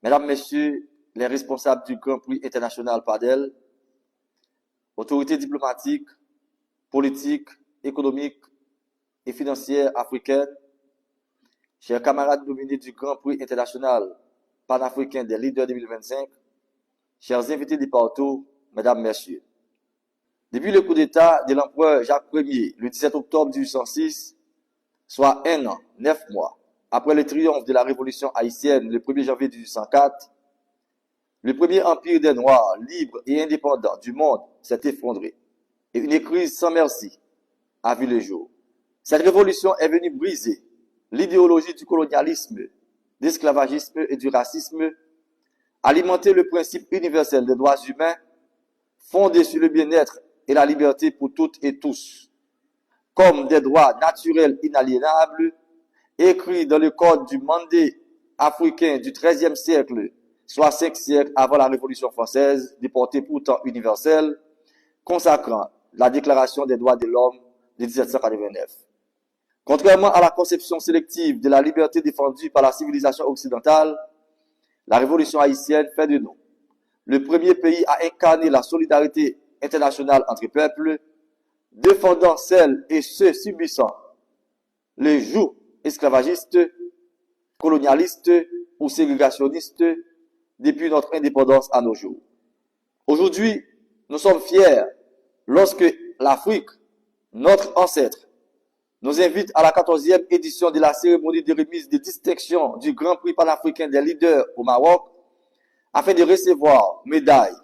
Mesdames, Messieurs, les responsables du Grand Prix international Padel, autorités diplomatiques, politiques, économiques et financières africaines, chers camarades nominés du Grand Prix international panafricain des leaders 2025, chers invités du partout, Mesdames, Messieurs. Depuis le coup d'État de l'empereur Jacques Ier, le 17 octobre 1806, soit 1 an, 9 mois, après le triomphe de la Révolution haïtienne le 1er janvier 1804, le premier empire des Noirs, libre et indépendant du monde, s'est effondré et une crise sans merci a vu le jour. Cette révolution est venue briser l'idéologie du colonialisme, d'esclavagisme et du racisme, alimenter le principe universel des droits humains, fondé sur le bien-être et la liberté pour toutes et tous, comme des droits naturels inaliénables, écrits dans le code du Mandé africain du XIIIe siècle, soit 5 siècles avant la Révolution française, de portée pourtant universelle, consacrant la Déclaration des droits de l'homme de 1789. Contrairement à la conception sélective de la liberté défendue par la civilisation occidentale, la Révolution haïtienne fait de nous le premier pays à incarner la solidarité internationale entre peuples, défendant celles et ceux subissant le joug esclavagiste, colonialiste ou ségrégationniste depuis notre indépendance à nos jours. Aujourd'hui, nous sommes fiers lorsque l'Afrique, notre ancêtre, nous invite à la 14e édition de la cérémonie de remise de distinction du Grand Prix panafricain des leaders au Maroc, afin de recevoir médailles,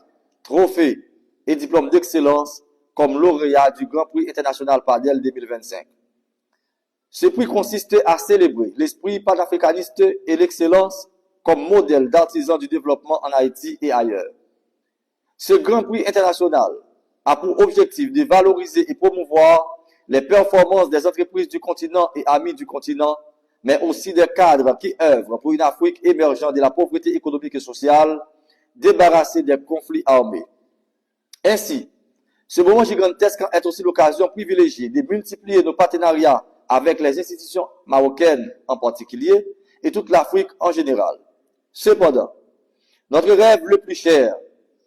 trophées et diplômes d'excellence comme lauréat du Grand Prix international Padel 2025. Ce prix consiste à célébrer l'esprit panafricaniste et l'excellence comme modèle d'artisans du développement en Haïti et ailleurs. Ce Grand Prix international a pour objectif de valoriser et promouvoir les performances des entreprises du continent et amis du continent, mais aussi des cadres qui œuvrent pour une Afrique émergeant de la pauvreté économique et sociale, débarrassée des conflits armés. Ainsi, ce moment gigantesque est aussi l'occasion privilégiée de multiplier nos partenariats avec les institutions marocaines en particulier et toute l'Afrique en général. Cependant, notre rêve le plus cher,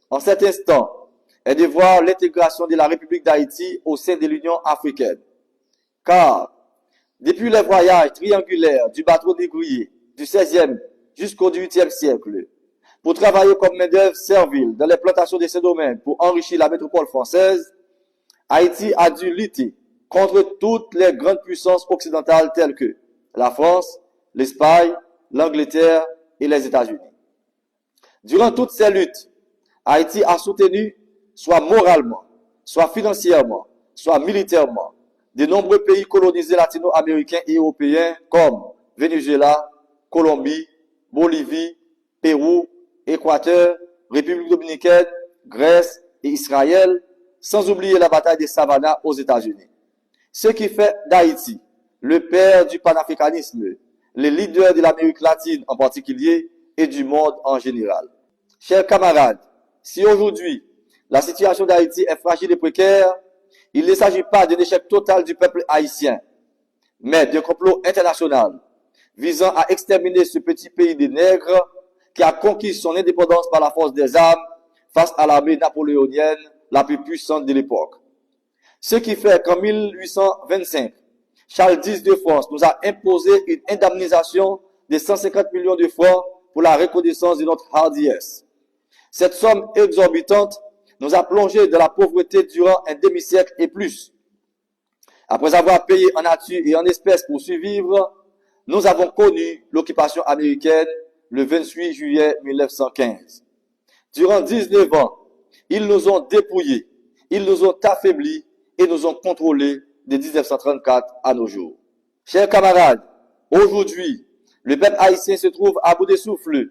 en cet instant, est de voir l'intégration de la République d'Haïti au sein de l'Union africaine. Car, depuis les voyages triangulaires du bateau négrier du XVIe jusqu'au XVIIIe siècle, pour travailler comme main-d'œuvre servile dans les plantations de ces domaines pour enrichir la métropole française, Haïti a dû lutter contre toutes les grandes puissances occidentales telles que la France, l'Espagne, l'Angleterre et les États-Unis. Durant toutes ces luttes, Haïti a soutenu, soit moralement, soit financièrement, soit militairement, de nombreux pays colonisés latino-américains et européens comme Venezuela, Colombie, Bolivie, Pérou, Équateur, République dominicaine, Grèce et Israël, sans oublier la bataille des Savannah aux États-Unis. Ce qui fait d'Haïti le père du panafricanisme, le leader de l'Amérique latine en particulier et du monde en général. Chers camarades, si aujourd'hui la situation d'Haïti est fragile et précaire, il ne s'agit pas d'un échec total du peuple haïtien, mais d'un complot international visant à exterminer ce petit pays des nègres qui a conquis son indépendance par la force des armes face à l'armée napoléonienne la plus puissante de l'époque. Ce qui fait qu'en 1825, Charles X de France nous a imposé une indemnisation de 150 millions de francs pour la reconnaissance de notre hardiesse. Cette somme exorbitante nous a plongé dans la pauvreté durant un demi-siècle et plus. Après avoir payé en nature et en espèces pour survivre, nous avons connu l'occupation américaine le 28 juillet 1915. Durant 19 ans, ils nous ont dépouillés, ils nous ont affaiblis et nous ont contrôlés de 1934 à nos jours. Chers camarades, aujourd'hui, le peuple haïtien se trouve à bout de souffle